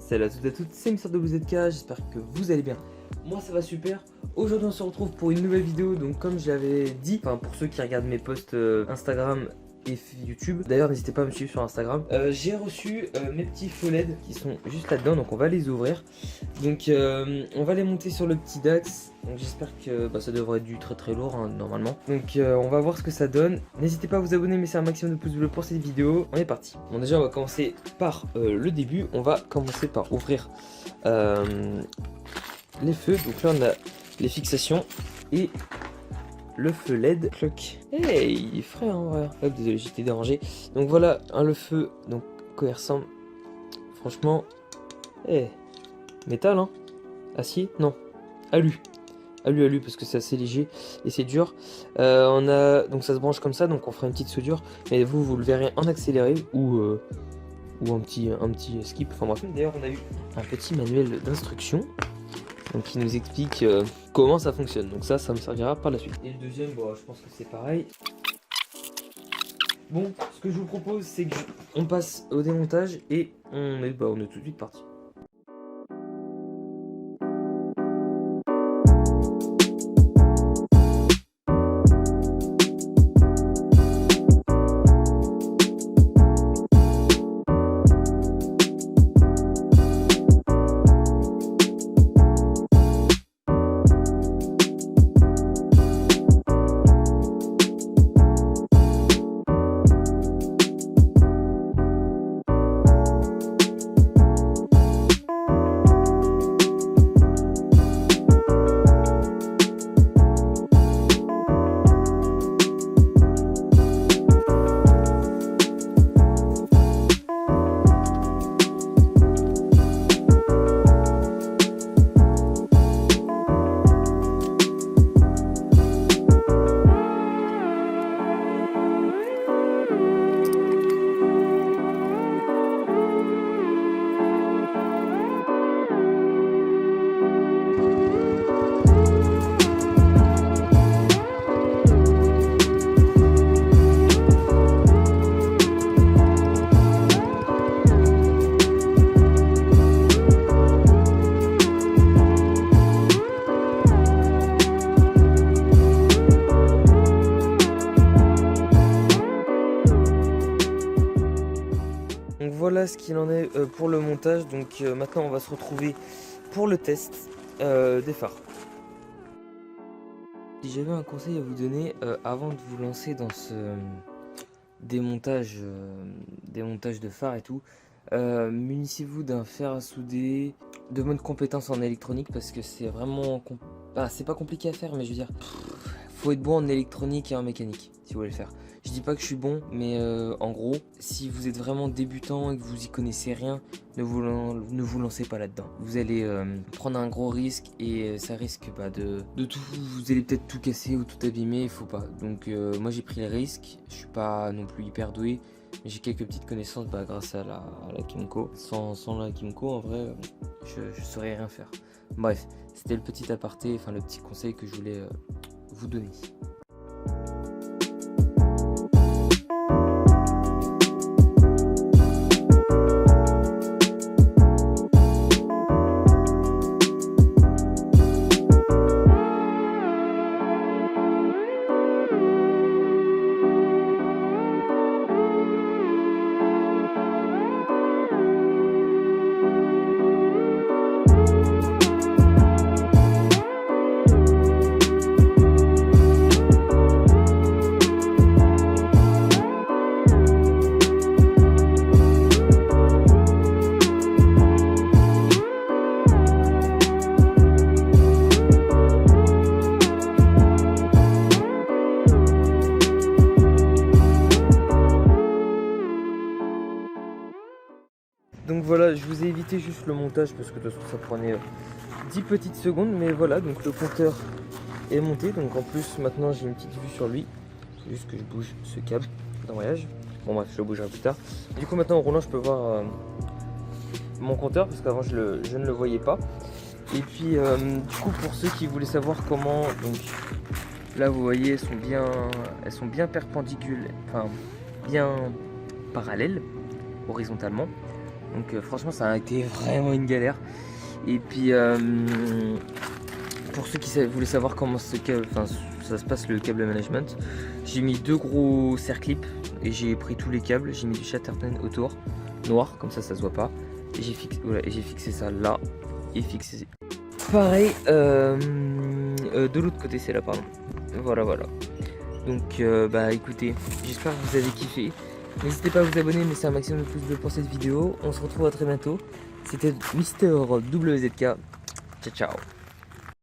Salut à toutes et à toutes, c'est Mr WZK, j'espère que vous allez bien. Moi ça va super. Aujourd'hui on se retrouve pour une nouvelle vidéo. Donc comme j'avais dit, enfin pour ceux qui regardent mes posts Instagram et YouTube, d'ailleurs n'hésitez pas à me suivre sur Instagram. J'ai reçu mes petits feux LED qui sont juste là-dedans, donc on va les ouvrir. Donc on va les monter sur le petit Dax. Donc j'espère que ça devrait être du très lourd hein, normalement. Donc on va voir ce que ça donne. N'hésitez pas à vous abonner, laisser un maximum de pouces bleus pour cette vidéo. On est parti. Bon déjà on va commencer par le début. On va commencer par ouvrir les feux. Donc là on a les fixations et le feu LED. Clock. Hey frère en vrai. Hop, désolé j'étais dérangé. Donc voilà le feu. Donc quoi il ressemble. Franchement. Métal hein. Acier. Non. Alu parce que c'est assez léger et c'est dur. On a donc ça se branche comme ça, donc on fera une petite soudure, mais vous le verrez en accéléré ou un petit skip. Enfin bref. D'ailleurs on a eu un petit manuel d'instruction donc qui nous explique comment ça fonctionne. Donc ça me servira par la suite. Et le deuxième, bon, je pense que c'est pareil. Bon, ce que je vous propose c'est qu'on passe au démontage et on est tout de suite parti. Donc voilà ce qu'il en est pour le montage. Donc maintenant on va se retrouver pour le test des phares. Si j'avais un conseil à vous donner avant de vous lancer dans ce démontage de phares et tout, munissez-vous d'un fer à souder, de bonnes compétences en électronique parce que c'est vraiment c'est pas compliqué à faire, mais je veux dire faut être bon en électronique et en mécanique si vous voulez le faire. Je dis pas que je suis bon, mais en gros, si vous êtes vraiment débutant et que vous y connaissez rien, ne vous lancez pas là-dedans. Vous allez prendre un gros risque et ça risque de tout. Vous allez peut-être tout casser ou tout abîmer, il faut pas. Donc moi j'ai pris le risque. Je suis pas non plus hyper doué, mais j'ai quelques petites connaissances grâce à la Kymco. Sans la Kymco, en vrai, je saurais rien faire. Bref, c'était le petit aparté, enfin le petit conseil que je voulais vous donner. Donc voilà, je vous ai évité juste le montage parce que de toute façon ça prenait 10 petites secondes. Mais voilà, donc le compteur est monté. Donc en plus maintenant j'ai une petite vue sur lui. C'est juste que je bouge ce câble d'embrayage. Bon bref, je le bougerai plus tard. Du coup maintenant en roulant je peux voir mon compteur parce qu'avant je ne le voyais pas. Et puis du coup pour ceux qui voulaient savoir comment, donc là vous voyez elles sont bien perpendiculaires, enfin bien parallèles horizontalement. Donc franchement ça a été vraiment une galère. Et puis pour ceux qui voulaient savoir comment ça se passe le câble management, j'ai mis 2 gros serre-clips et j'ai pris tous les câbles, j'ai mis du Chatterton autour, noir, comme ça se voit pas. Et j'ai fixé ça là et fixé pareil de l'autre côté, c'est là, pardon. Voilà. Donc bah écoutez, j'espère que vous avez kiffé. N'hésitez pas à vous abonner, laisser un maximum de pouces bleus pour cette vidéo. On se retrouve à très bientôt. C'était Mister WZK. Ciao ciao.